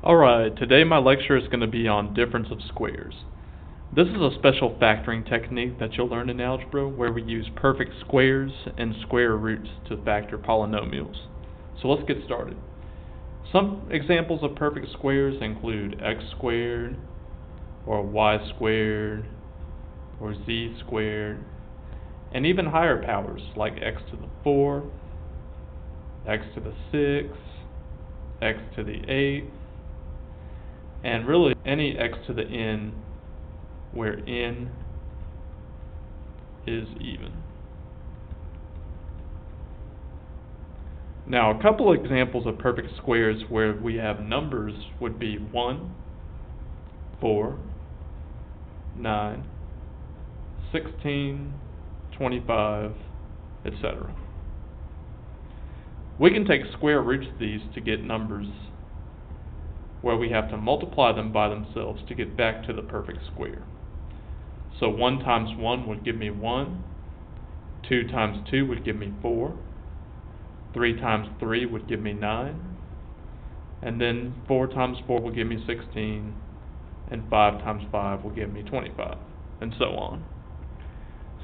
Alright, today my lecture is going to be on difference of squares. This is a special factoring technique that you'll learn in algebra where we use perfect squares and square roots to factor polynomials. So let's get started. Some examples of perfect squares include x squared, or y squared, or z squared, and even higher powers like x to the 4, x to the 6, x to the 8, and really any x to the n where n is even. Now, a couple examples of perfect squares where we have numbers would be 1, 4, 9, 16, 25, etc. We can take square roots of these to get numbers where we have to multiply them by themselves to get back to the perfect square. So 1 times 1 would give me 1, 2 times 2 would give me 4, 3 times 3 would give me 9, and then 4 times 4 will give me 16, and 5 times 5 will give me 25, and so on.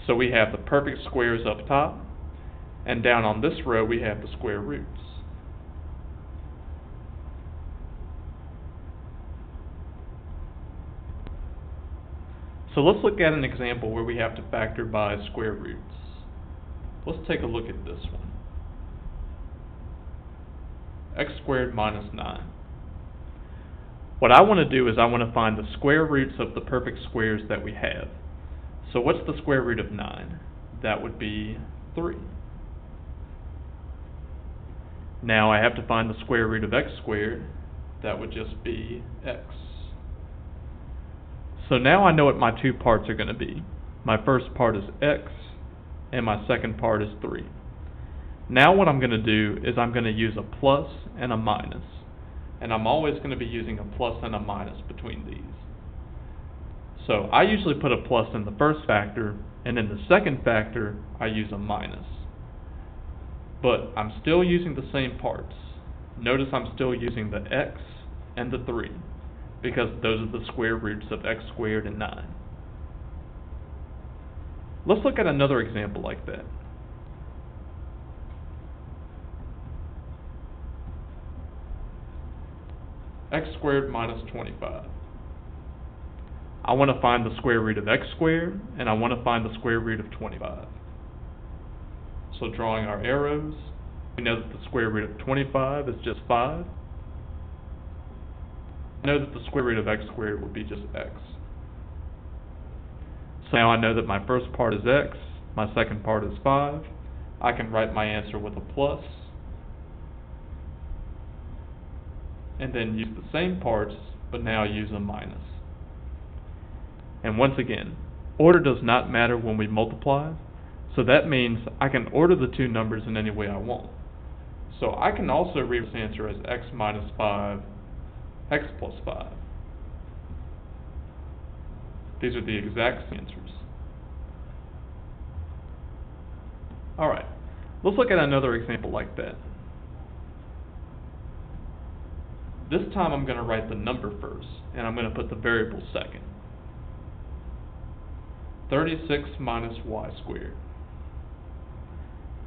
So we have the perfect squares up top, and down on this row we have the square roots. So let's look at an example where we have to factor by square roots. Let's take a look at this one. X squared minus 9. What I want to do is I want to find the square roots of the perfect squares that we have. So what's the square root of 9? That would be 3. Now I have to find the square root of x squared. That would just be x. So now I know what my two parts are going to be. My first part is x, and my second part is 3. Now what I'm going to do is I'm going to use a plus and a minus. And I'm always going to be using a plus and a minus between these. So I usually put a plus in the first factor, and in the second factor I use a minus. But I'm still using the same parts. Notice I'm still using the x and the 3. Because those are the square roots of x squared and 9. Let's look at another example like that. X squared minus 25. I want to find the square root of x squared, and I want to find the square root of 25. So drawing our arrows, we know that the square root of 25 is just 5. I know that the square root of x squared would be just x. So now I know that my first part is x, my second part is 5. I can write my answer with a plus, and then use the same parts, but now use a minus. And once again, order does not matter when we multiply, so that means I can order the two numbers in any way I want. So I can also read this answer as x minus 5, x plus 5. These are the exact answers. Alright, let's look at another example like that. This time I'm going to write the number first, and I'm going to put the variable second. 36 minus y squared.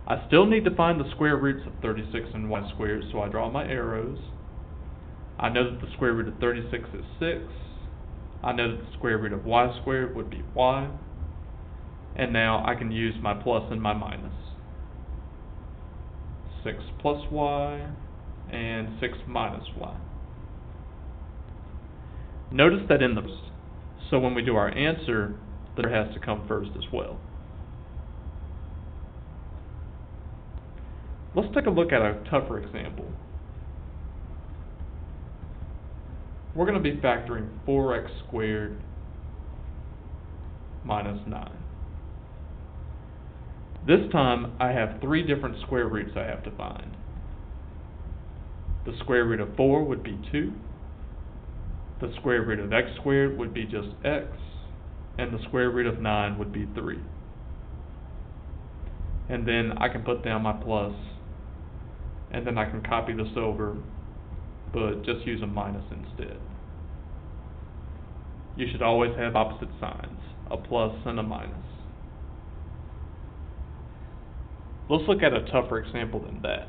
I still need to find the square roots of 36 and y squared, so I draw my arrows. I know that the square root of 36 is 6. I know that the square root of y squared would be y. And now I can use my plus and my minus. 6 plus y and 6 minus y. Notice that in the so when we do our answer, the number has to come first as well. Let's take a look at a tougher example. We're going to be factoring 4x squared minus 9. This time I have 3 different square roots I have to find. The square root of 4 would be 2. The square root of x squared would be just x. And the square root of 9 would be 3. And then I can put down my plus, and then I can copy this over but just use a minus instead. You should always have opposite signs, a plus and a minus. Let's look at a tougher example than that.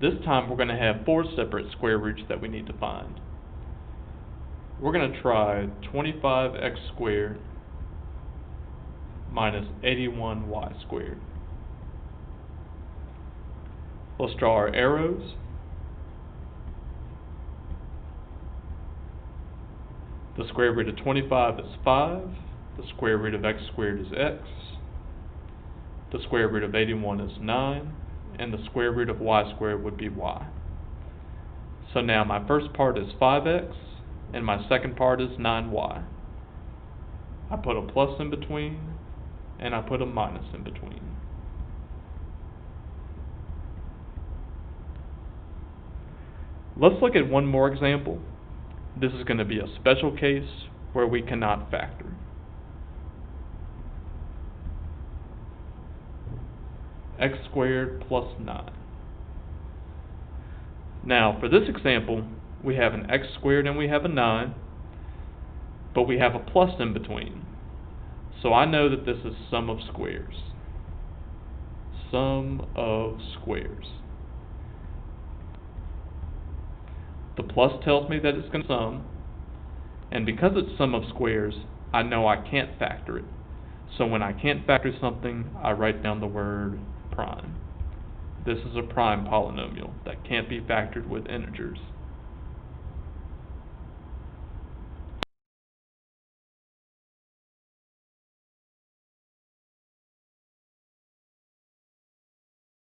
This time we're going to have 4 separate square roots that we need to find. We're going to try 25x squared minus 81y squared. Let's draw our arrows. The square root of 25 is 5. The square root of x squared is x. The square root of 81 is 9. And the square root of y squared would be y. So now my first part is 5x, and my second part is 9y. I put a plus in between, and I put a minus in between. Let's look at one more example. This is going to be a special case where we cannot factor. X squared plus 9. Now, for this example, we have an x squared and we have a 9, but we have a plus in between. So I know that this is sum of squares. Sum of squares. The plus tells me that it's going to sum, and because it's sum of squares, I know I can't factor it. So when I can't factor something, I write down the word prime. This is a prime polynomial that can't be factored with integers.